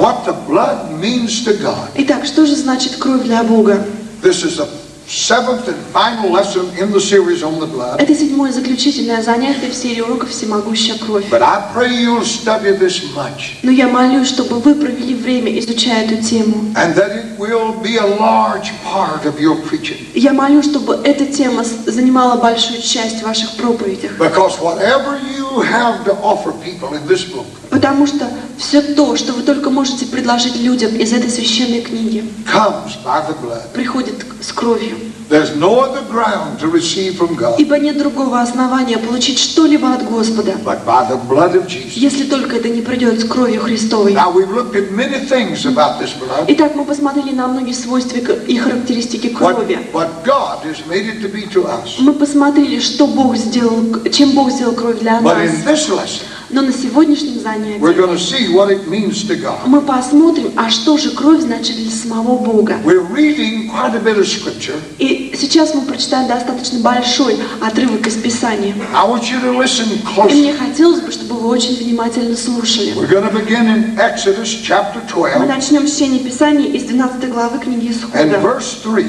what the blood means to God. Итак, что же значит кровь для Бога? This is the seventh and final lesson in the series on the blood. Это седьмое заключительное занятие в серии уроков «Всемогущая кровь». But I pray you'll study this much. Но я молюсь, чтобы вы провели время, изучая эту тему. And that it will be a large part of your preaching. Я молюсь, чтобы эта тема занимала большую часть в ваших проповедях. Because whatever you have to offer people in this book, потому что все то, что вы только можете предложить людям из этой священной книги, comes by the blood. приходит с кровью. There's no other ground to receive from God. Ибо нет другого основания получить что-либо от Господа, But by the blood of Jesus. если только это не придет с кровью Христовой. Now we've looked at many things about this blood. Итак, мы посмотрели на многие свойства и характеристики крови. What God has made it to be to us. Мы посмотрели, что Бог сделал, чем Бог сделал кровь для нас. But in this lesson, но на сегодняшнем занятии we're going to see what it means to God. мы посмотрим, а что же кровь значит для самого Бога. We're reading quite a bit of scripture. И сейчас мы прочитаем достаточно большой отрывок из Писания. I want you to listen closely. И мне хотелось бы, чтобы вы очень внимательно слушали. We're going to begin in Exodus chapter 12. Мы начнем с чтения Писания из 12 главы книги Исхода. And verse 3.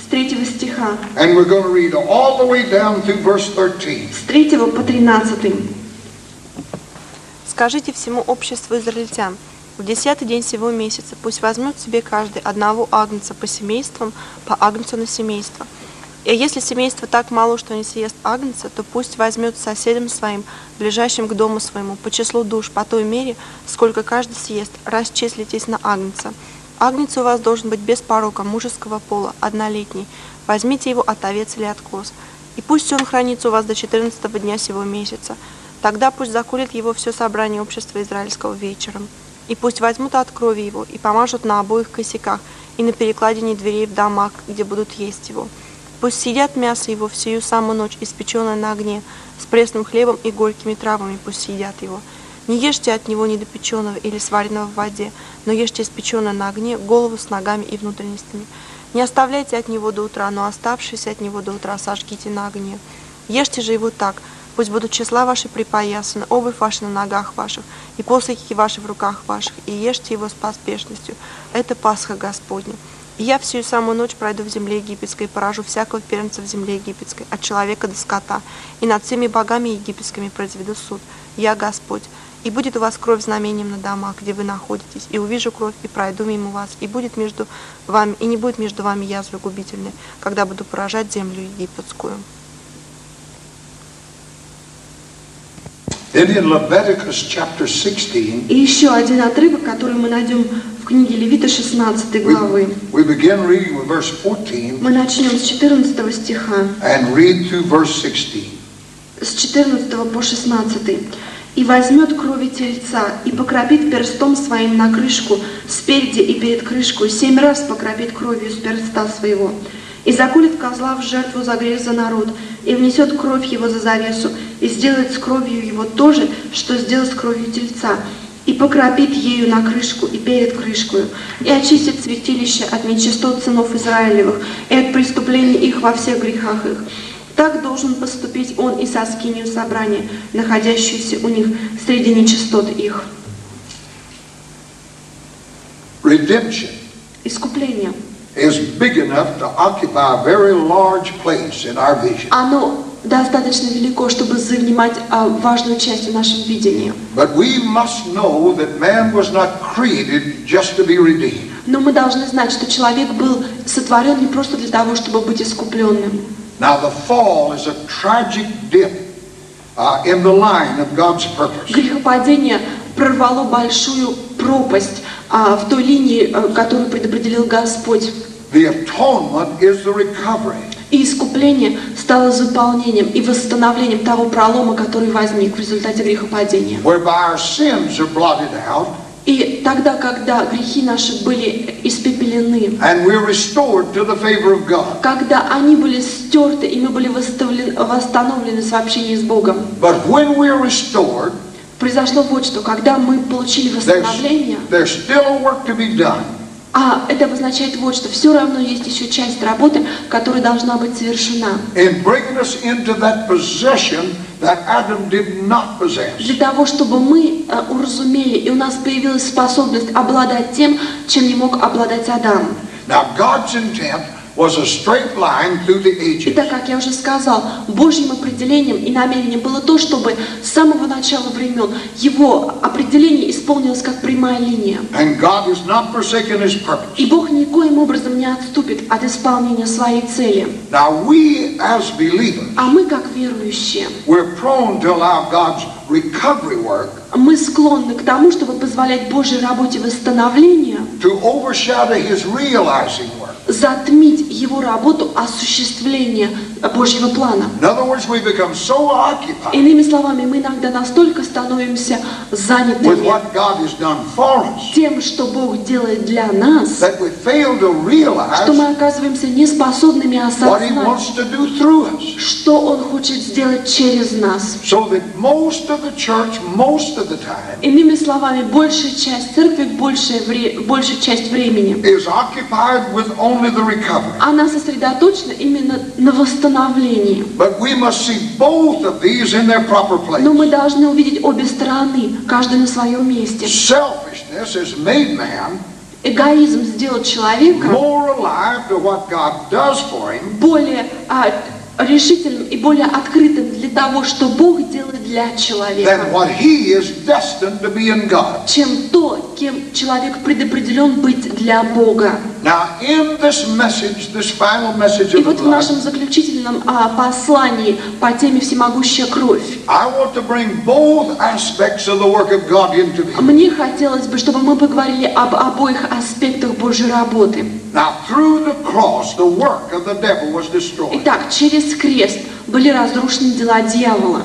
С 3 стиха. And we're going to read all the way down through verse 13. С 3 по 13. Скажите всему обществу израильтян: в 10-й день сего месяца пусть возьмет себе каждый одного агнца по семействам, по агнцу на семейство. И если семейство так мало, что не съест агнца, то пусть возьмет соседям своим, ближайшим к дому своему, по числу душ, по той мере, сколько каждый съест, расчислитесь на агнца. Агнец у вас должен быть без порока, мужеского пола, однолетний. Возьмите его от овец или от коз. И пусть он хранится у вас до 14-го дня сего месяца. Тогда пусть заколет его все собрание общества израильского вечером. И пусть возьмут от крови его и помажут на обоих косяках и на перекладине дверей в домах, где будут есть его. Пусть съедят мясо его в сию самую ночь, испеченное на огне, с пресным хлебом и горькими травами пусть съедят его. Не ешьте от него недопеченного или сваренного в воде, но ешьте испеченное на огне, голову с ногами и внутренностями. Не оставляйте от него до утра, но оставшиеся от него до утра сожгите на огне. Ешьте же его так: пусть будут числа ваши припоясаны, обувь ваша на ногах ваших, и посохи ваши в руках ваших, и ешьте его с поспешностью. Это Пасха Господня. И я всю самую ночь пройду в земле египетской и поражу всякого первенца в земле египетской, от человека до скота, и над всеми богами египетскими произведу суд. Я Господь. И будет у вас кровь знамением на домах, где вы находитесь, и увижу кровь, и пройду мимо вас, и будет между вами, и не будет между вами язвы губительной, когда буду поражать землю египетскую. Then in Leviticus chapter 16, и еще один отрывок, который мы найдем в книге Левита 16 главы. We begin reading with verse 14 мы начнем с 14 стиха. And read through verse 16. С 14 по 16. «И возьмет крови тельца, и покропит перстом своим на крышку, спереди и перед крышкой, 7 раз покропит кровью с перста своего. И заколет козла в жертву за грех за народ, и внесет кровь его за завесу, и сделает с кровью его то же, что сделал с кровью тельца, и покропит ею на крышку и перед крышкою, и очистит святилище от нечистот сынов Израилевых, и от преступлений их во всех грехах их. Так должен поступить он и со скинию собрания, находящуюся у них среди нечистот их». Redemption Искупление. Is big enough to occupy a very large place in our vision. Оно достаточно велико, чтобы занимать важную часть в нашем видении. But we must know that man was not created just to be redeemed. Но мы должны знать, что человек был сотворен не просто для того, чтобы быть искупленным. Now the fall is a tragic dip in the line of God's purpose. Грехопадение прорвало большую пропасть в той линии, которую предопределил Господь. The atonement is the recovery. И искупление стало заполнением и восстановлением того пролома, который возник в результате грехопадения. Whereby our sins are blotted out. И тогда, когда грехи наши были испепелены, and we're restored to the favor of God. Когда они были стерты, и мы были восстановлены в общении с Богом. But when we're restored, произошло вот что: когда мы получили восстановление, there's still a work to be done. А это обозначает вот что. Все равно есть еще часть работы, которая должна быть совершена. In bringing us into that possession that Adam did not possess. Для того, чтобы мы уразумели, и у нас появилась способность обладать тем, чем не мог обладать Адам. Now God's intent was a straight line through the ages. Итак, как я уже сказал, Божьим определением и намерением было то, чтобы с самого начала времен его определение исполнилось как прямая линия. And God has not forsaken His purpose. И Бог никоим образом не отступит от исполнения своей цели. Now we as believers, А мы, как верующие, we're prone to allow God's recovery work мы склонны к тому, чтобы позволять Божьей работе восстановления to overshadow His realizing work. затмить его работу осуществления Божьего плана. In other words, we become so occupied Иными словами, мы иногда настолько становимся with занятыми what God has done for us тем, что Бог делает для нас, that we fail to realize что мы оказываемся неспособными what He осознать, wants to do through us. что Он хочет сделать через нас. So that most of the church, most of the time, Иными словами, большая часть церкви, большая часть времени, is occupied with only the recovery. она сосредоточена именно на восстановлении. But we must see both of these in their proper place. Но мы должны увидеть обе стороны, каждый на своем месте. Selfishness has made man Эгоизм сделал человека more alive to what God does for him более решительным и более открытым для того, что Бог делает для человека, than what he is destined to be in God. чем то, кем человек предопределен быть для Бога. Now, in this message, this final message И of the вот в blood, нашем заключительном послании по теме «Всемогущая кровь» I want to bring both aspects of the work of God into view. мне хотелось бы, чтобы мы поговорили об обоих аспектах Божьей работы. Now, through the cross, the work of the devil was destroyed. Итак, через крест были разрушены дела дьявола.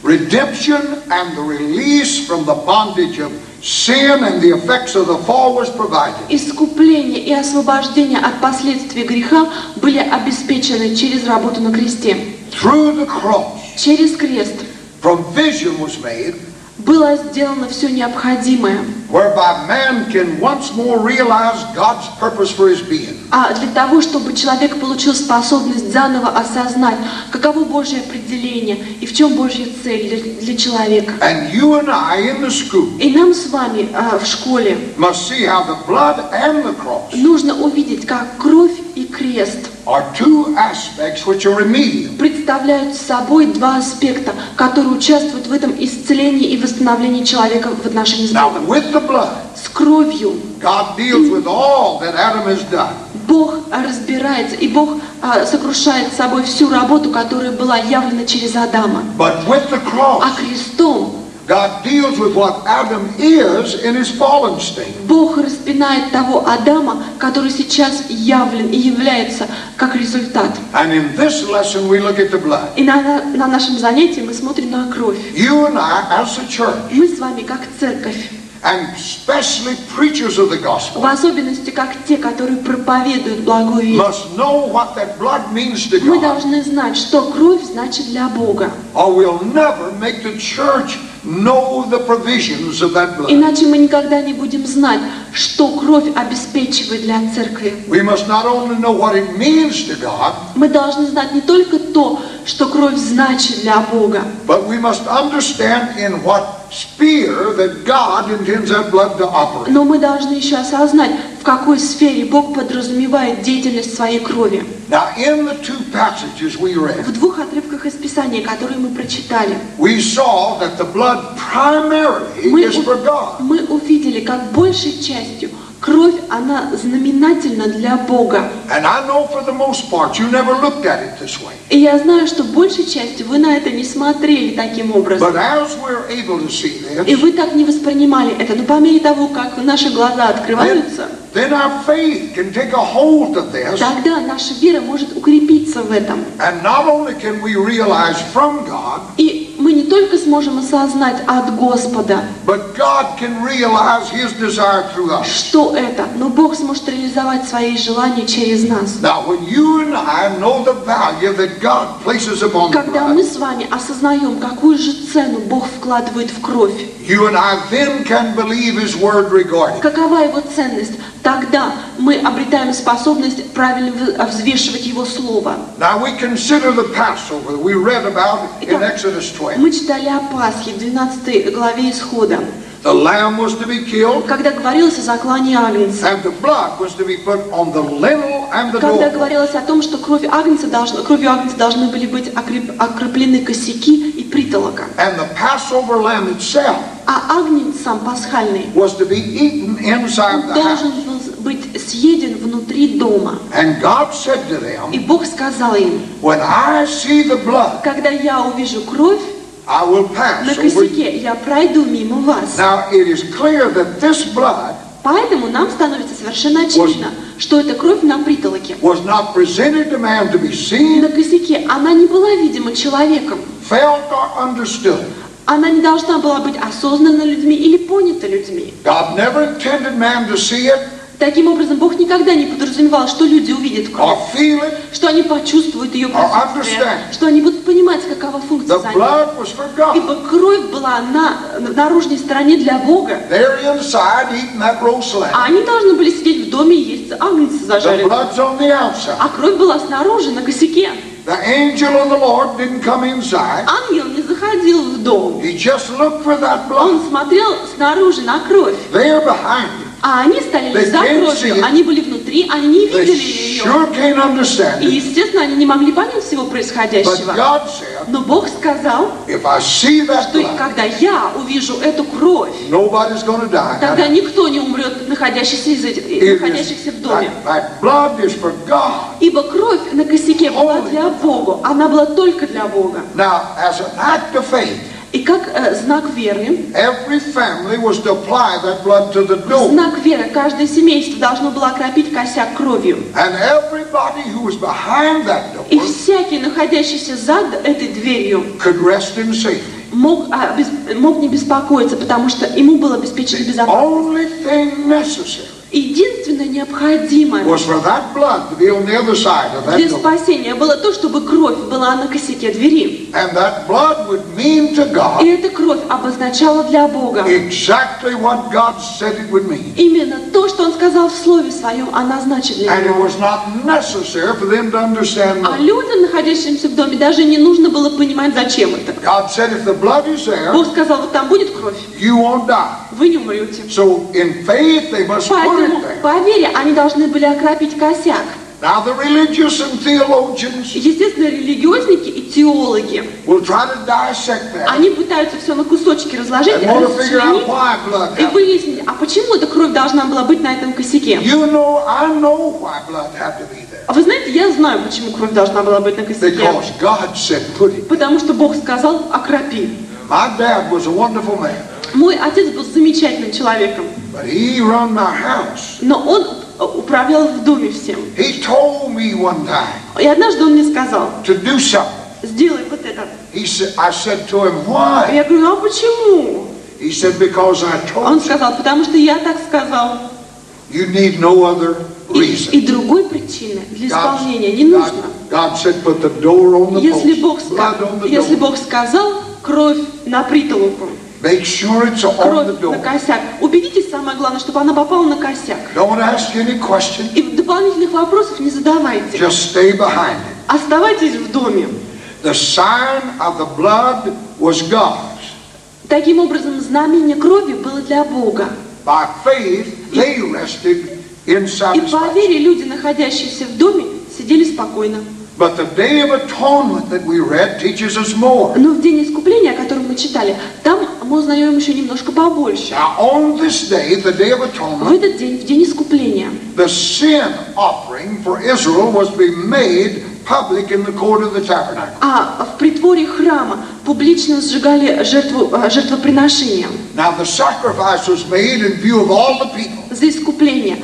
Redemption and the release from the bondage of sin and the effects of the fall was provided. Искупление и освобождение от последствий греха были обеспечены через работу на кресте. Through the cross, Через крест provision was made было сделано все необходимое, whereby man can once more realize God's purpose for his being. для того, чтобы человек получил способность заново осознать, каково Божье определение и в чем Божья цель для человека. And you and I in the school И нам с вами в школе must see how the blood and the cross нужно увидеть, как кровь и крест are two aspects which are remedial. представляют собой два аспекта, которые участвуют в этом исцелении и восстановлении человека в отношении с Now, Богом. with the blood, С кровью God deals with all that Adam has done. Бог разбирается, и Бог сокрушает с собой всю работу, которая была явлена через Адама. But with the cross, А крестом God deals with what Adam is in his fallen state. Бог распинает того Адама, который сейчас явлен и является как результат. And in this lesson we look at the blood. И на нашем занятии мы смотрим на кровь. You and I, as a church, Мы с вами как церковь, and especially preachers of the gospel, в особенности как те, которые проповедуют благую весть, must know what that blood means to мы God, должны знать, что кровь значит для Бога. or we'll never make the church know the provisions of that blood. Иначе мы никогда не будем знать, что кровь обеспечивает для церкви. We must not only know what it means to God, Мы должны знать не только то, что кровь значит для Бога, but we must understand in what sphere that God intends that blood to operate. но мы должны еще осознать, в какой сфере Бог подразумевает деятельность своей крови. Now, in the two passages we read, В двух отрывках из Писания, которые мы прочитали, we saw that the blood primarily is for God. мы увидели, как большей частью кровь, она знаменательна для Бога. And I know for the most part you never looked at it this way. И я знаю, что большей частью вы на это не смотрели таким образом. But as we're able to see И this, вы так не воспринимали это. Но по мере того, как наши глаза открываются, then our faith can take a hold of this. тогда наша вера может укрепиться в этом. And not only can we realize from God, И мы не только сможем осознать от Господа, but God can realize His desire through us. что это, но Бог сможет реализовать свои желания через нас. Now, when you and I know the value that God places upon the Когда мы blood, с вами осознаем, какую же цену Бог вкладывает в кровь, you and I then can believe His word regarding it. какова его ценность, тогда мы обретаем способность правильно взвешивать Его Слово. Now we consider the Passover that we read about in Exodus 12. Мы читали о Пасхе в 12 главе Исхода, The lamb was to be killed, когда говорилось о заклании агнца, and the blood was to be put on the lintel and the когда door. говорилось о том, что кровью агнца должны были быть окроплены косяки и притолока. And the Passover lamb itself А агнец сам пасхальный was to be eaten inside the должен house. был быть съеден внутри дома. And God said to И them, Бог сказал им: when I see the blood, когда я увижу кровь I will pass на over you. косяке, я пройду мимо вас. Now it is clear that this blood Поэтому нам становится совершенно очевидно, что эта кровь на притолоке, was not presented to man to be на seen, косяке, она не была видима человеком. felt, or understood. Она не должна была быть осознана людьми или понята людьми. God never intended man to see it Таким образом, Бог никогда не подразумевал, что люди увидят or кровь, feel it. что они почувствуют ее присутствие, что они будут понимать, какова функция The за ней. blood was for God. Ибо кровь была на наружной стороне для Бога. They're inside eating that roast lamb. А они должны были сидеть в доме и есть агнца The зажаренного. blood's on the outside. А кровь была снаружи, на косяке. The angel of the Lord didn't come inside. Ангел не заходил в дом. He just looked for that Он blood. смотрел снаружи на кровь. They're behind it. А они стояли за кровью. Они были внутри, они не They видели ее. sure can't understand И, it. естественно, они не могли понять всего But происходящего. God said, Но Бог сказал, if I see that что blood, когда я увижу эту кровь, nobody's going to die. тогда никто не умрет, находящихся в доме. That blood is for God. Ибо кровь на косяке была для Бога. Она была только для Бога. Now, as an act of faith, И как знак веры, every family was to apply that blood to the door. знак веры, каждое семейство должно было окропить косяк кровью. And everybody who was behind that И door всякий, находящийся за этой дверью, could rest in safety. мог не беспокоиться, потому что ему было обеспечено безопасность. Only thing necessary Единственное необходимое was for that blood to be on the other side of that для door. спасения было то, чтобы кровь была на косяке двери. And that blood would mean to И God эта кровь обозначала для Бога exactly what God said it would mean. именно то, что Он сказал в Слове Своем, она значит для And it него. was not necessary for them to understand А that. людям, находящимся в доме, даже не нужно было понимать, зачем это. God said if the blood is there, Бог сказал, вот там будет кровь, you won't die. вы не умрете. So in faith they must put Поэтому it there. по вере они должны были окропить косяк. Now the religious and theologians Естественно, религиозники и теологи, will try to dissect that они пытаются все на кусочки разложить, and want to figure out расчленить why blood и happened. выяснить, а почему эта кровь должна была быть на этом косяке. You know, I know why blood had to be there. А вы знаете, я знаю, почему кровь должна была быть на косяке. Because God said put it. Потому что Бог сказал, окропи. My dad was a wonderful man, Мой отец был замечательным человеком, but he run my house. но он управлял в доме всем. He told me one time И однажды он мне сказал, to do something. сделай вот это. I said to him, why? Я говорю, а почему? He said, because I Он told you. сказал, потому что я так сказал. You need no other И reason. другой причины для исполнения не нужно. God said, put the door on the Если post, blood on the Если door. Бог сказал, кровь на притолоку, Make sure it's on кровь the на door. косяк. Убедитесь, самое главное, чтобы она попала на косяк. Don't ask any question. И дополнительных вопросов не задавайте. Just stay behind it. Оставайтесь в доме. The sign of the blood was God's. Таким образом, знамение крови было для Бога. By faith, they rested in И по satisfaction. вере люди, находящиеся в доме, сидели спокойно. But the Day of Atonement that we read teaches us more. Но в день искупления, о котором мы читали, там мы узнаем еще немножко побольше. Now on this day, the Day of В Atonement, этот день, в день искупления, the sin offering for Israel was to be made public in the court of the tabernacle. а в притворе храма публично сжигали жертвоприношения Now the sacrifice was made in view of all the people, за искупление.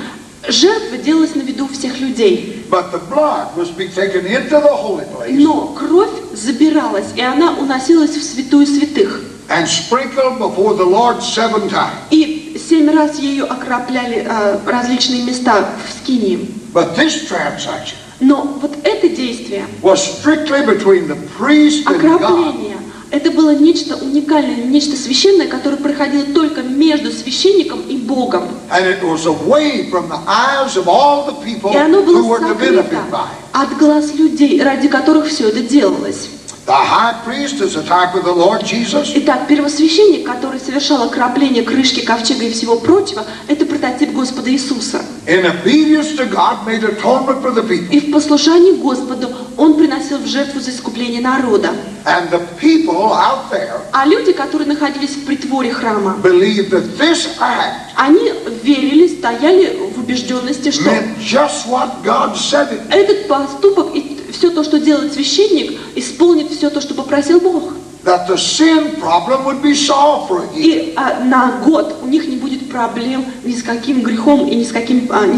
Жертва делалась на виду всех людей, but the blood was to be taken into the holy place но кровь забиралась, и она уносилась в святую святых. and sprinkled before the Lord 7 times. И 7 раз ею окропляли различные места в скинии. But this transaction Но вот это действие, was strictly between the priest and God. окропление, Это было нечто уникальное, нечто священное, которое проходило только между священником и Богом. And it was away from the eyes of all the people И оно who было were to сокрыто benefit by it. от глаз людей, ради которых все это делалось. The high priest is a type of the Lord Jesus. Итак, первосвященник, который совершал окропление крышки ковчега и всего прочего, это прототип Господа Иисуса. In obedience to God, made atonement for the people. И в послушании Господу он приносил в жертву за искупление народа. And the people out there А люди, которые находились в притворе храма, believed that this act они верили, стояли в убежденности, что meant just what God said it. этот поступок и все то, что делает священник, исполнит все то, что попросил Бог. That the sin problem would be solved for a year. И на год у них не будет проблем ни с каким грехом и ни с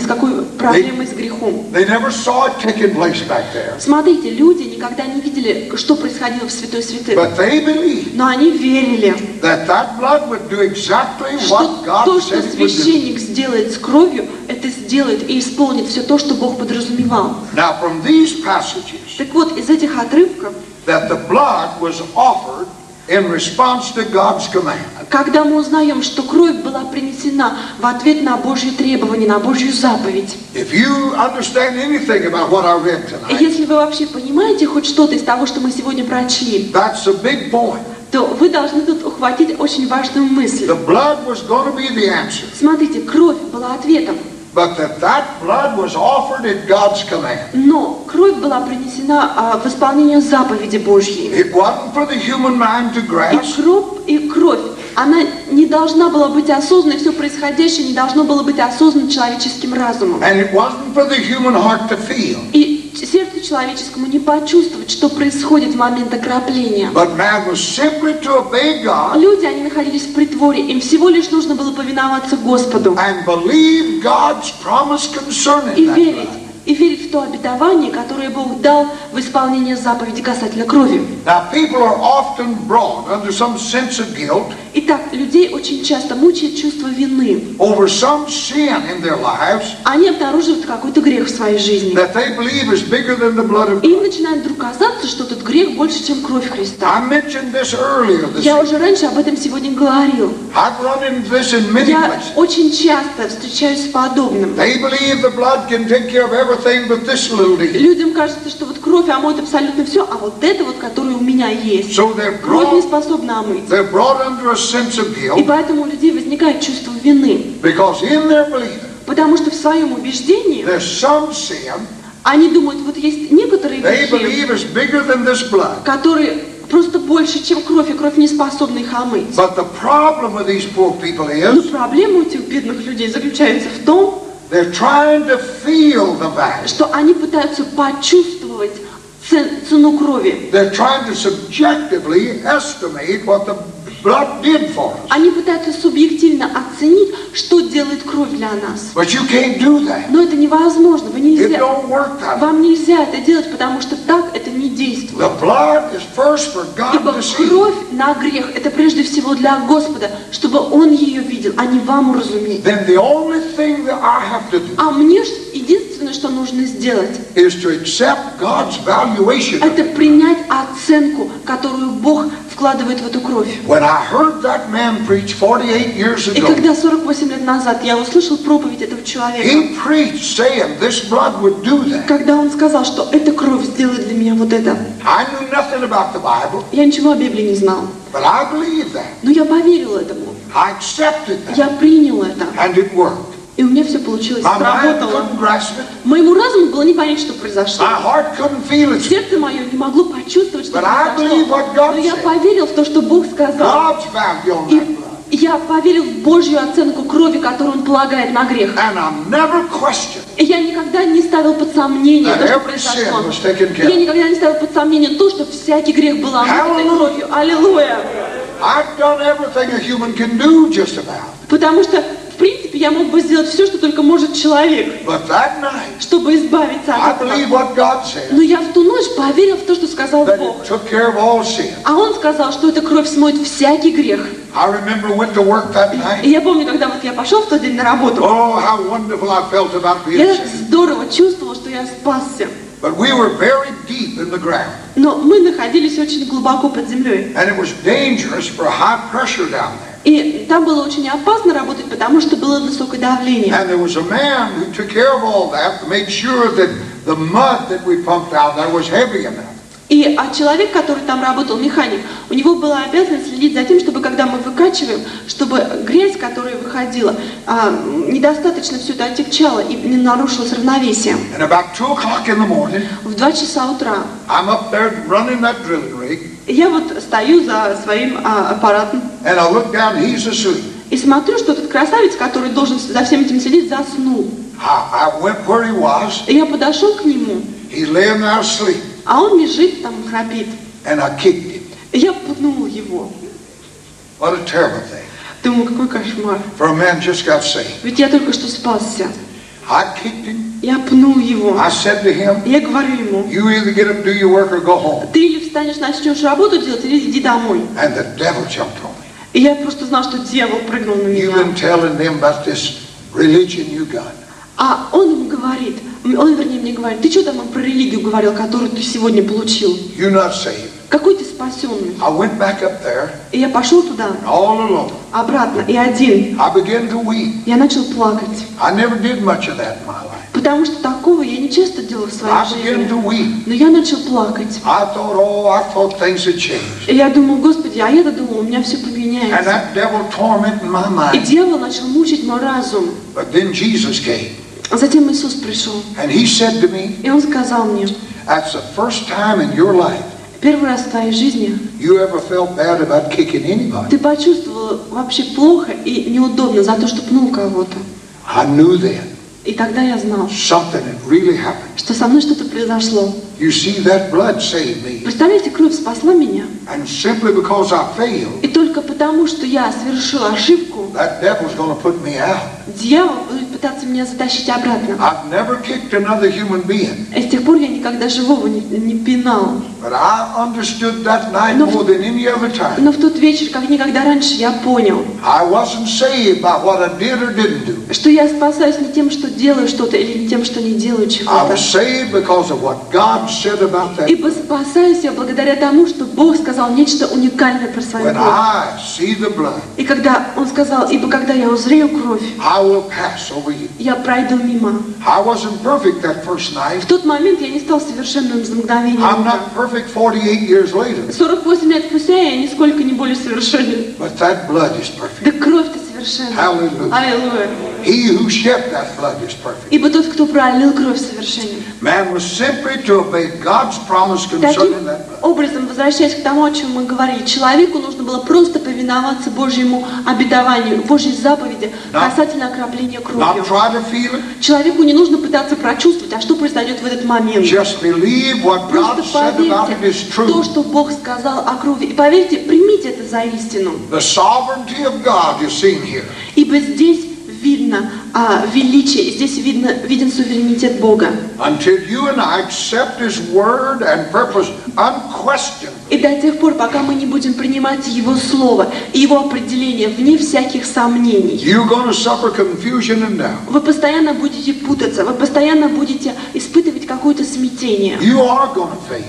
какой проблемой с грехом. They never saw it taking place back there. Смотрите, люди никогда не видели, что происходило в Святой Святых. But they believed Но они верили, that that blood would do exactly что what God то, что said it would do. священник сделает с кровью, это сделает и исполнит все то, что Бог подразумевал. Now from these passages, Так вот, из этих отрывков, that the blood was offered in response to God's command. когда мы узнаем, что кровь была принесена в ответ на Божьи требования, на Божью заповедь. If you understand anything about what I read tonight, Если вы вообще понимаете хоть что-то из того, что мы сегодня прочли, that's a big point. то вы должны тут ухватить очень важную мысль. The blood was going to be the answer, Смотрите, кровь была ответом, but that blood was offered at God's command. но кровь была принесена в исполнение заповеди Божьей. It wasn't for the human mind to grasp. И кровь, она не должна была быть осознанной, все происходящее не должно было быть осознанным человеческим разумом. And it wasn't for the human heart to feel. И сердцу человеческому не почувствовать, что происходит в момент окропления. But man was simply to obey God Люди, они находились в притворе, им всего лишь нужно было повиноваться Господу and believe God's promise concerning и that верить. blood. И верить в то обетование, которое Бог дал в исполнение заповеди касательно крови. Now people are often brought under some sense of guilt Итак, людей очень часто мучает чувство вины. over some sin in their lives Они обнаруживают какой-то грех в своей жизни. that they believe is bigger than the blood of И им Christ. начинает вдруг казаться, что этот грех больше, чем кровь Христа. I mentioned this earlier this Я week. уже раньше об этом сегодня говорил. I've run into this in many Я places. очень часто встречаюсь с подобным. They believe the blood can take care of everything but this little deal. Людям кажется, что вот кровь омоет абсолютно все, а вот это вот, которое у меня есть, So they're кровь не brought, способна омыть. they're brought under a sense of И guilt поэтому у людей возникает чувство вины. because in their belief Потому что в своем убеждении there's some sin они думают, вот есть некоторые they грехи, believe is bigger than this blood. которые просто больше, чем кровь, и кровь не способна их омыть. But the problem with these poor people Но is проблема у этих бедных людей заключается в том, they're trying to feel the value. что они пытаются почувствовать цену крови. They're trying to subjectively estimate what the blood did for us. Они пытаются субъективно оценить, что делает кровь для нас. But you can't do that. Но это невозможно. It Нельзя, don't work that way. вам нельзя это делать, потому что так это не действует. The blood is first for God Ибо to see. кровь на грех – это прежде всего для Господа, чтобы Он ее видел, а не вам уразуметь. Then the only thing that I have to do А мне единственное, что нужно сделать, is to accept God's valuation of это it. принять оценку, которую Бог вкладывает в эту кровь. When I heard that man preach 48 years И ago, когда 48 лет назад я услышал проповедь этого человека, he preached saying this blood would do that. когда он сказал, что эта кровь сделает для меня вот это, I knew nothing about the Bible, я ничего о Библии не знал, but I believed that. но я поверил этому, I accepted that, я принял это, and it worked. и у меня все получилось, My mind сработало. couldn't grasp it. Моему разуму было не понять, что произошло. My heart couldn't feel it. Сердце мое не могло почувствовать, что But I believe произошло. what God Но я said. поверил в то, что Бог сказал. God's value on И that blood. я поверил в Божью оценку крови, которую Он полагает на грех. And I never questioned И я никогда не ставил под сомнение that то, что every произошло. sin was taken care Я of. никогда не ставил под сомнение то, что всякий грех был омыт этой Hallelujah. кровью. Аллилуйя! I've done everything a human can do just about. Потому что, в принципе, я мог бы сделать все, что только может человек, But that night, чтобы избавиться I от believe этого. what God said, Но я в ту ночь поверил в то, что сказал that Бог. it took care of all sin. А Он сказал, что эта кровь смоет всякий грех. I remember went to work that И night. я помню, когда вот я пошел в тот день на работу, Oh, how wonderful I felt about being я saved. здорово чувствовала, что я спасся. But we were very deep in the ground. Но мы находились очень глубоко под землей. And it was dangerous for high pressure down there. И там было очень опасно работать, потому что было высокое давление. And there was a man who took care of all that to make sure that the mud that we pumped out there was heavy enough. И человек, который там работал, механик, у него была обязанность следить за тем, чтобы когда мы выкачиваем, чтобы грязь, которая выходила, недостаточно все это отягчало и не нарушилось равновесие. And about 2 o'clock in the morning, В 2 часа утра I'm up there running that drilling rig. я вот стою за своим аппаратом And I look down, he's asleep. и смотрю, что этот красавец, который должен за всем этим следить, заснул. I went where he was. И я подошел к нему, He's laying there asleep. а он лежит там, храпит. And I kicked him. И я пнул его. What a terrible thing. Думаю, какой кошмар. For a man just got saved. Ведь я только что спасся. I kicked him. Я пнул его. I said to him, Я говорю ему, you either get up, do your work, or go home. ты или встанешь, начнешь работу делать, или иди домой. And the devil jumped on me. И я просто знал, что дьявол прыгнул на You've меня. been telling them about this religion you got. А он ему говорит, он, вернее, мне говорит, ты что там про религию говорил, которую ты сегодня получил? You're not saved. Какой ты спасенный? I went back up there, И я пошел туда, all alone. обратно, и один. I began to weep. Я начал плакать. I never did much of that in my life. Потому что такого я не часто делал в своей I began to жизни. weep. Но я начал плакать. I thought things had changed. И я думал, Господи, а я-то думал, у меня все And поменяется. that devil tormented my И mind. дьявол начал мучить мой разум. But then Jesus came. А затем Иисус пришел. And he said to me, И он сказал мне, that's the first time in your life первый раз в твоей жизни you ever felt bad about kicking anybody. ты почувствовал вообще плохо и неудобно за то, что пнул кого-то. I knew then И тогда я знал, something had really happened. что со мной что-то произошло. You see, that blood saved me. Представляете, кровь спасла меня. And simply because I failed, И только потому, что я совершил ошибку, that devil's going to put me out. дьявол будет пытаться меня затащить обратно. I've never kicked another human being. И с тех пор я никогда живого не пинал. But I understood that night more than any other time. Но в тот вечер, как никогда раньше, я понял, I wasn't saved by what I did or didn't do. что я спасаюсь не тем, что делаю что-то, или не тем, что не делаю I чего-то. was saved because of what God said about that. Ибо спасаюсь я благодаря тому, что Бог сказал нечто уникальное про свою When кровь. I see the blood, И когда Он сказал, ибо когда я узрею кровь, I will pass over you. я пройду мимо. I wasn't perfect that first В night. тот момент я не стал совершенным за мгновение I'm ока. not perfect 48 years later. 48 лет спустя я нисколько не более совершенен. But that blood is perfect. Да кровь-то совершенна. Hallelujah. Аллилуйя. He who shed that blood is perfect. Ибо тот, кто пролил кровь, совершенен. Man was simply to obey God's promise Таким concerning that blood. образом, возвращаясь к тому, о чем мы говорили, человеку нужно было просто повиноваться Божьему обетованию, Божьей заповеди касательно окропления кровью. Not try to feel it. Человеку не нужно пытаться прочувствовать, а что произойдет в этот момент. Just believe what God Просто said about it is поверьте то, true. что Бог сказал о крови. И поверьте, примите это за истину. The sovereignty of God is seen here. Ибо здесь видно величие, здесь виден суверенитет Бога. Until you and I accept His word and purpose unquestioned, И до тех пор, пока мы не будем принимать Его Слово и Его определение вне всяких сомнений, you're going to suffer confusion and doubt. вы постоянно будете путаться, вы постоянно будете испытывать какое-то смятение. You are going to fail.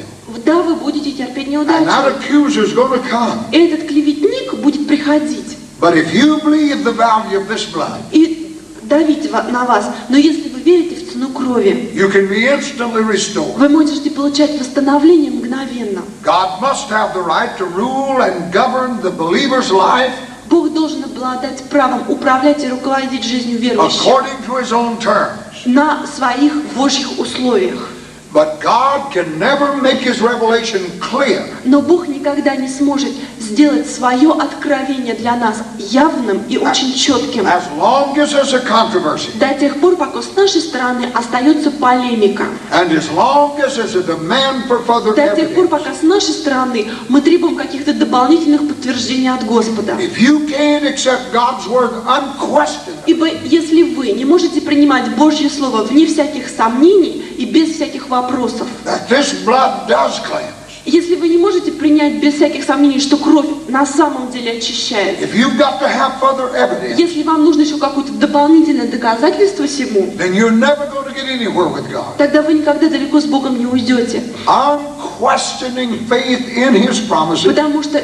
Да, вы будете терпеть And неудачу. that accuser is going to come. И этот клеветник будет приходить But if you believe the value of this blood, и давить на вас. Но если вы верите в цену крови, you can be instantly restored. вы можете получать восстановление мгновенно. God must have the right to rule and govern the believer's life Бог должен обладать правом управлять и руководить жизнью верующих according to His own terms. на своих Божьих условиях. But God can never make His revelation clear Но Бог никогда не сможет сделать свое откровение для нас явным и очень четким as long as there's a controversy до тех пор, пока с нашей стороны остается полемика. and as long as there's a demand for further До тех пор, evidence. пока с нашей стороны мы требуем каких-то дополнительных подтверждений от Господа. If you can't accept God's word unquestioned, Ибо если вы не можете принимать Божье Слово вне всяких сомнений и без всяких вопросов, that this blood does cleanse, Если вы не можете принять без всяких сомнений, что кровь на самом деле очищает, if you've got to have further evidence, если вам нужно еще какое-то дополнительное доказательство всему, then you're never going to get anywhere with God. тогда вы никогда далеко с Богом не уйдете. Unquestioning faith in His promises Потому что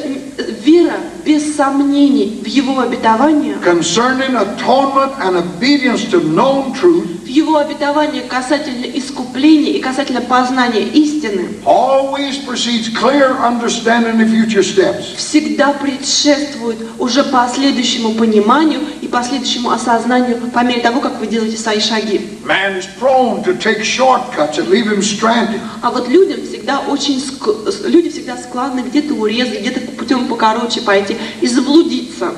вера без сомнений в Его обетование, concerning atonement and obedience to known truth в Его обетование касательно искупления и касательно познания истины, always precedes clear understanding of future steps. всегда предшествует уже последующему пониманию и последующему осознанию по мере того, как вы делаете свои шаги. Man is prone to take shortcuts that leave him stranded. А вот люди всегда склонны где-то урезать, где-то путем покороче пойти и заблудиться.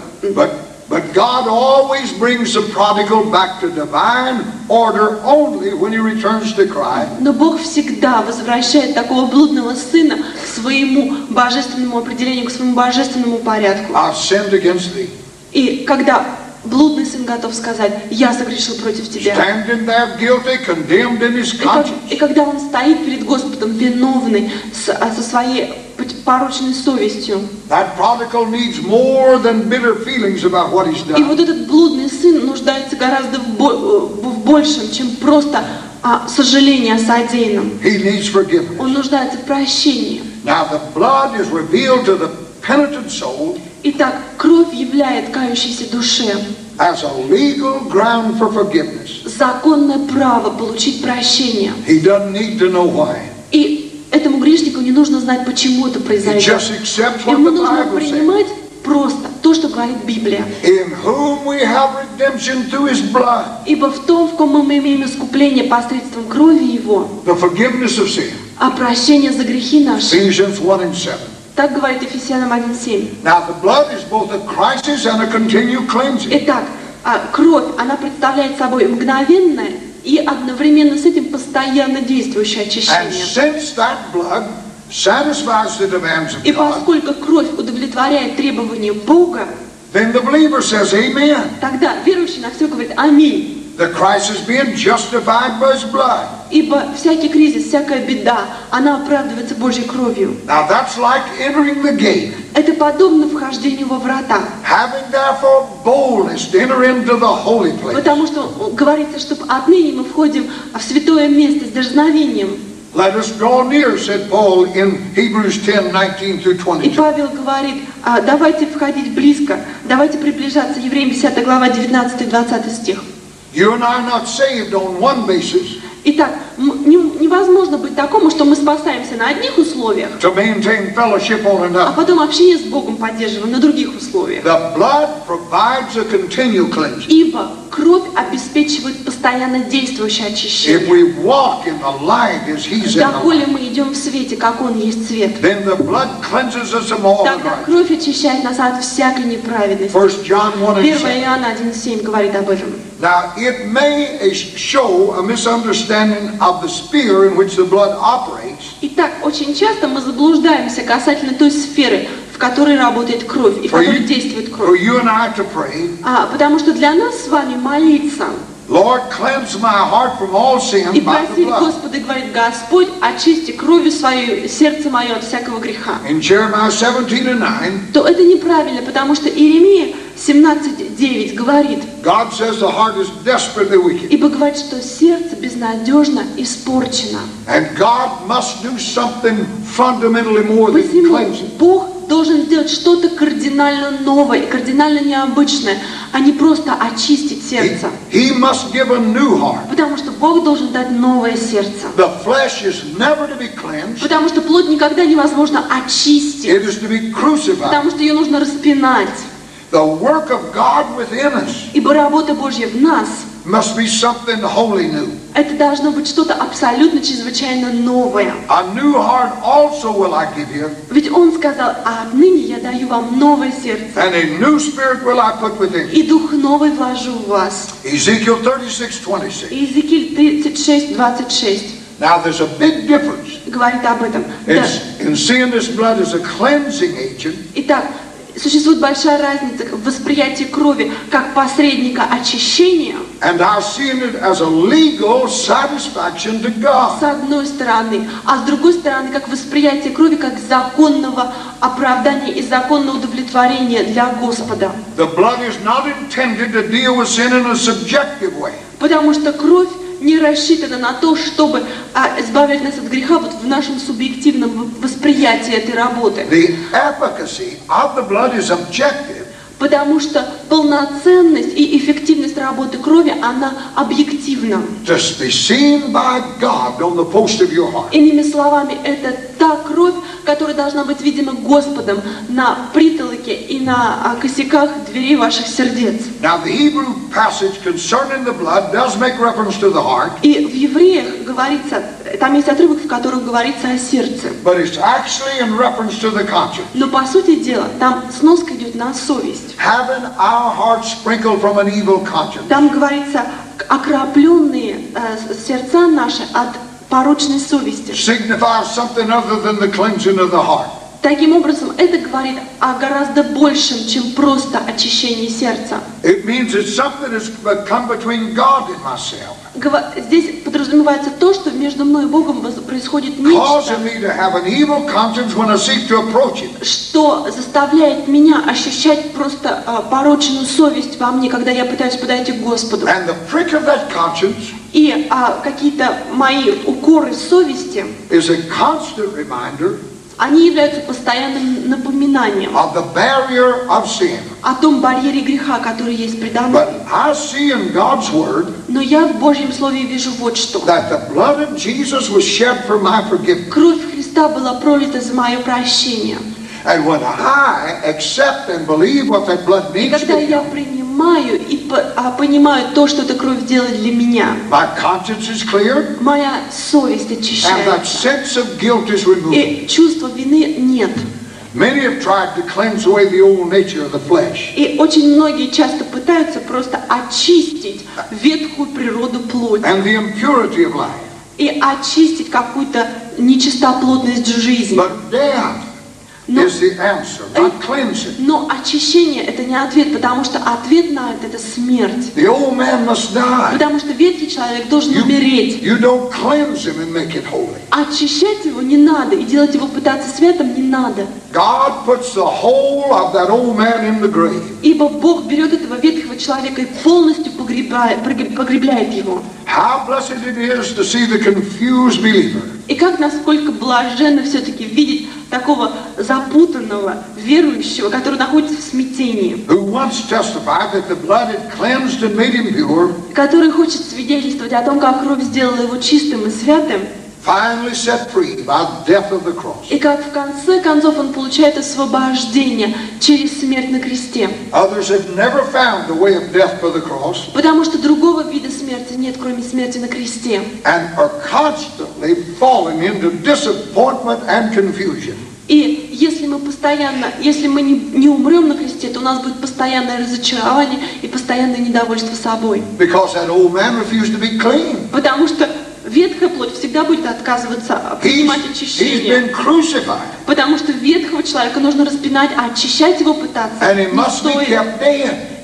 But God always brings the prodigal back to divine order only when he returns to Christ. Но Бог всегда возвращает такого блудного сына к своему божественному определению, к своему божественному порядку. I've sinned against thee. И когда блудный сын готов сказать: «Я согрешил против тебя», Standing there guilty, condemned in his conscience. и когда он стоит перед Господом виновный со своей порочной совестью, That prodigal needs more than bitter feelings about what he's и done. вот этот блудный сын нуждается гораздо в большем, чем просто сожаление о содеянном. He needs forgiveness. Он нуждается в прощении. Now the blood is revealed to the penitent soul Итак, кровь являет кающейся душе as a legal ground for forgiveness. законное право получить прощение. He doesn't need to know why. И этому грешнику не нужно знать, почему это He произойдет. just accepts what Ему the нужно Bible says. принимать просто то, что говорит Библия. In whom we have redemption through His blood, Ибо в том, в ком мы имеем искупление посредством крови Его, the forgiveness of sin. а прощение за грехи наши. Ephesians 1:7. Так говорит Ефесянам 1:7. Now the blood is both a crisis and a continual cleansing. Итак, кровь, она представляет собой мгновенное и одновременно с этим постоянно действующее And очищение. since that blood satisfies the demands of И God, поскольку кровь удовлетворяет требования Бога, then the believer says amen. тогда верующий на все говорит «Аминь». The crisis being justified by His blood. Ибо всякий кризис, всякая беда, она оправдывается Божьей кровью. Now that's like entering the gate, Это подобно вхождению во врата. having therefore boldness to enter into the holy place. Потому что говорится, что отныне мы входим в святое место с дерзновением. Let us draw near, said Paul in Hebrews 10:19 through И 22. Павел говорит, давайте входить близко, давайте приближаться. Евреям 10 глава, 19-20 стих. You and I are not saved on one basis Итак, невозможно быть такому, что мы спасаемся на одних условиях, to maintain fellowship on а another. потом общение с Богом поддерживаем на других условиях. The blood provides a continual cleansing. Ибо кровь обеспечивает постоянно действующее If очищение. we walk in the light as He's in the Доколе light, мы идем в свете, как Он есть свет, then the blood cleanses us from all тогда unrighteousness. кровь очищает нас от всякой неправедности. 1 John 1 1:7. Иоанна 1:7 говорит об этом. Now, it may show a misunderstanding of the sphere in which the blood operates, Итак, очень часто мы заблуждаемся касательно той сферы, в которой работает кровь и в for которой you, действует for кровь. you and I to pray, Потому что для нас с вами молиться Lord, cleanse my heart from all sin и by the просить blood. Господа, и говорит: Господь, очисти кровью свою сердце мое от всякого греха. In Jeremiah 17:9, То это неправильно, потому что Иеремия 17:9 говорит, God says the heart is desperately wicked, ибо говорит, что сердце безнадежно испорчено. and God must do something fundamentally more than Посему cleansing. Бог должен сделать что-то кардинально новое, кардинально необычное, а не просто очистить сердце. He must give a new heart. Потому что Бог должен дать новое сердце. The flesh is never to be cleansed. Потому что плоть никогда невозможно очистить. It is to be crucified. Потому что ее нужно распинать. The work of God within us Ибо работа Божья в нас, must be something wholly new. это должно быть что-то абсолютно чрезвычайно новое. A new heart also will I give you, Ведь Он сказал: а отныне я даю вам новое сердце, and a new spirit will I put within you. и дух новый вложу в вас. Ezekiel 36:26. Иезекииль 36:26 Now there's a big difference говорит об этом. Да. in seeing this blood as a cleansing agent Итак, существует большая разница в восприятии крови как посредника очищения And are seeing it as a legal satisfaction to God. С одной стороны, а с другой стороны, как восприятие крови как законного оправдания и законного удовлетворения для Господа. The blood is not intended to deal with sin in a subjective way. Потому что кровь не рассчитана на то, чтобы избавлять нас от греха вот в нашем субъективном восприятии этой работы. The efficacy of the blood is objective. Потому что полноценность и эффективность работы крови, она объективна. Just be seen by God on the post of your heart. Иными словами, это та кровь, которая должна быть видима Господом на притолоке и на косяках дверей ваших сердец. Now the Hebrew passage concerning the blood does make reference to the heart. И в Евреях говорится, там есть отрывок, в котором говорится о сердце. But it's actually in reference to the conscience. Но по сути дела, там сноска идет на совесть. Having our hearts sprinkled from an evil conscience. Там говорится, окропленные сердца наши от порочной совести. Signifies something other than the cleansing of the heart. Таким образом, это говорит о гораздо большем, чем просто очищении сердца. It means it's something that's come between God and myself. Здесь подразумевается то, что между мной и Богом происходит нечто, что заставляет меня ощущать просто порочную совесть во мне, когда я пытаюсь подойти к Господу. И какие-то мои укоры совести, они являются постоянным напоминанием о том барьере греха, который есть предо мной. Но я в Божьем Слове вижу вот что. Кровь Христа была пролита за мое прощение. И когда я принимаю и понимаю то, что эта кровь делает для меня, моя совесть очищается, и чувства вины нет. Many have tried to cleanse away the old nature of the flesh. И очень многие часто пытаются просто очистить ветхую природу плоти. And the impurity of life. И очистить какую-то нечистоплотность жизни. But death is the answer, not cleansing. Но очищение это не ответ, потому что ответ на это смерть. The old man must die. Потому что ветхий человек должен умереть. You don't cleanse him and make it holy. Очищать его не надо и делать его пытаться святым не надо. God puts the whole of that old man in the grave. Ибо Бог берет этого ветхого человека и полностью погребляет его. How blessed it is to see the confused believer. И как насколько блаженно все-таки видеть такого запутанного верующего, который находится в смятении. Who once testified that the blood had cleansed and made him pure. Который хочет свидетельствовать о том, как кровь сделала его чистым и святым. Finally set free by the death of the cross. И как в конце концов он получает освобождение через смерть на кресте. Others have never found the way of death by the cross. Потому что другого вида смерти нет, кроме смерти на кресте. And are constantly falling into disappointment and confusion. И если мы не умрем на кресте, то у нас будет постоянное разочарование и постоянное недовольство собой. Because that old man refused to be clean. Потому что ветхая плоть всегда будет отказываться принимать очищение. Потому что ветхого человека нужно распинать, а очищать его пытаться не стоит.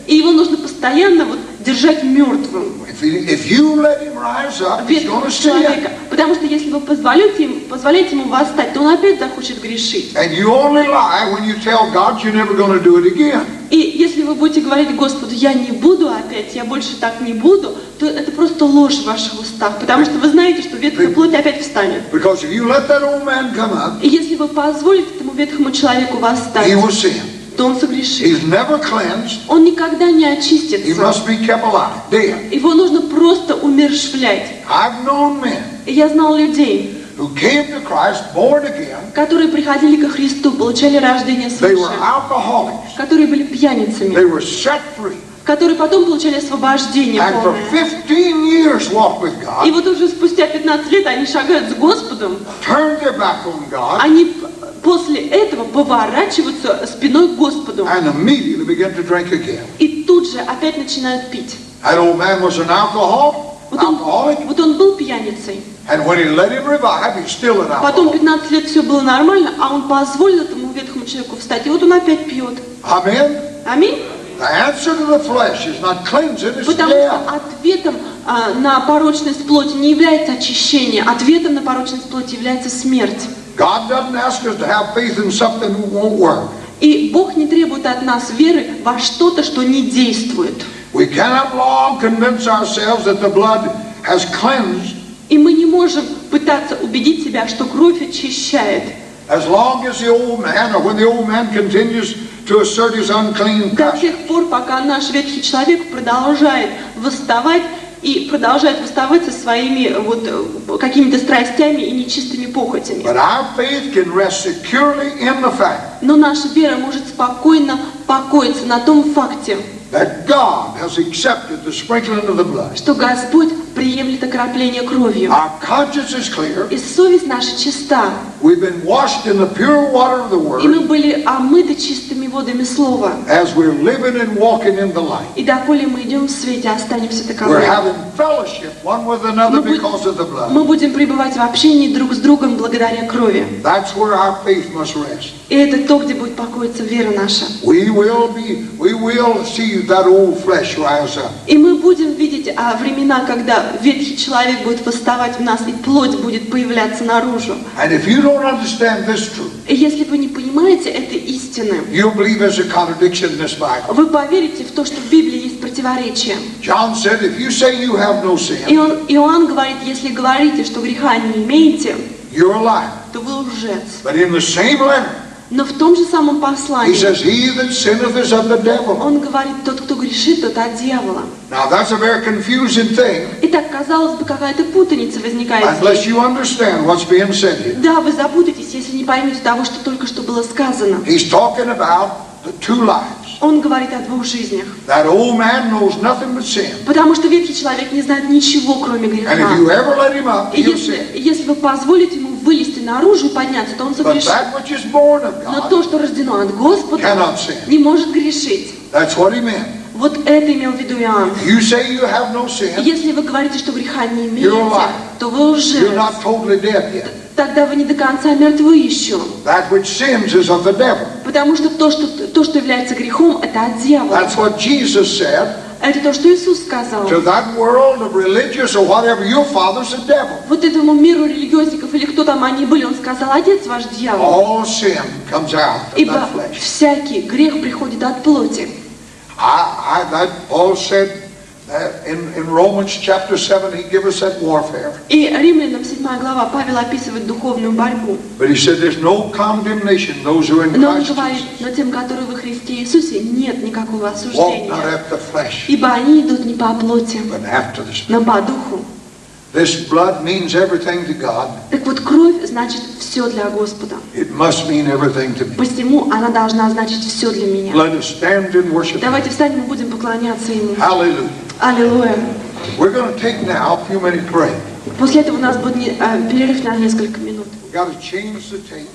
И его нужно постоянно держать мертвым. Ветхого человека. Потому что если вы позволяете ему восстать, то он опять захочет грешить. И если вы будете говорить Господу, я не буду опять, я больше так не буду, то это просто ложь в ваших устах, потому что вы знаете, что ветхая плоть опять встанет. И если вы позволите этому ветхому человеку восстать, то он согрешит. Он никогда не очистится. Его нужно просто умерщвлять. И я знал людей, которые приходили ко Христу, получали рождение свыше, которые были пьяницами, которые потом получали освобождение полное. И вот уже спустя 15 лет они шагают с Господом, они после этого поворачиваются спиной к Господу и тут же опять начинают пить. Вот он был пьяницей. Потом 15 лет все было нормально, а он позволил этому ветхому человеку встать, и вот он опять пьет. Аминь. The answer to the flesh is not cleansing, it's Потому что death. ответом на порочность плоти не является очищение, ответом на порочность плоти является смерть. God doesn't ask us to have faith in something that won't work. И Бог не требует от нас веры во что-то, что не действует. We cannot long convince ourselves that the blood has cleansed И мы не можем пытаться убедить себя, что кровь очищает. as long as the old man, or when the old man continues to assert his unclean До passion. тех пор, пока наш ветхий человек продолжает восставать и продолжает восставать со своими какими-то страстями и нечистыми похотями. But our faith can rest securely in the fact Но наша вера может спокойно покоиться на том факте, that God has accepted the sprinkling of the blood. что Господь приемлет окропление кровью. Our conscience is clear. И совесть наша чиста. We've been washed in the pure water of the И мы Word были омыты чистыми водами Слова. as we're living and walking in the light. И доколе мы идем в свете, останемся We're таковыми. having fellowship one with another because of the blood. Мы будем пребывать в общении друг с другом благодаря крови. That's where our faith must rest. И это то, где будет покоиться вера наша. We will see that old flesh rise up. И мы будем видеть времена, когда ветхий человек будет восставать в нас, и плоть будет появляться наружу. And if you don't understand this truth, И если вы не понимаете этой истины, you'll believe there's a contradiction in this Bible. вы поверите в то, что в Библии есть противоречие. John said, if you say you have no sin, Иоанн говорит, если говорите, что греха не имеете, you're a liar. то вы лжец. But in the same letter, Но в том же самом he послании says, he that sinneth is of the devil. он говорит, тот, кто грешит, тот от дьявола. Now that's a very confusing thing, Итак, казалось бы, какая-то путаница возникает unless здесь. you understand what's being said here. Да, вы запутаетесь, если не поймете того, что только что было сказано. He's talking about the two lives. Он говорит о двух жизнях. That old man knows nothing but sin. Потому что ветхий человек не знает ничего, кроме And if греха. you ever let him up, И he'll sin. если вы позволите ему вылезти наружу и подняться, то он But согрешит. that which is born of Но God то, что рождено от Господа, cannot sin. не может грешить. That's what he meant. Вот это имел в виду Иоанн. You say you have no sin, Если вы говорите, что греха не You're имеете, alive. то вы лжец. you're not totally dead yet. Тогда вы не до конца мертвы еще. That which sins is of the devil. Потому что то, что является грехом, это от дьявола. That's what Jesus said Это то, что Иисус сказал. to that world of religious or whatever. Your father's the devil. Вот этому миру религиозников или кто там они были, он сказал, отец ваш дьявол. All sin comes out of Ибо that flesh. всякий грех приходит от плоти. That Paul said that in Romans chapter 7, he gave us that warfare. И Римлянам 7 глава Павел описывает духовную борьбу. But he said there's no condemnation, those who are in Но он Christ говорит, Jesus. но тем, которые во Христе Иисусе, нет никакого Walk not осуждения. after flesh, Ибо они идут не по плоти, but after the Spirit. но по духу. This blood means everything to God. Так вот, кровь значит все для Господа. It must mean everything to me. Посему она должна значить все для меня. Let us stand and worship. Давайте встанем и будем поклоняться Ему. Hallelujah. Аллилуйя. We're going to take now a few minutes break. После этого у нас будет перерыв на несколько минут. We've got to change the tape.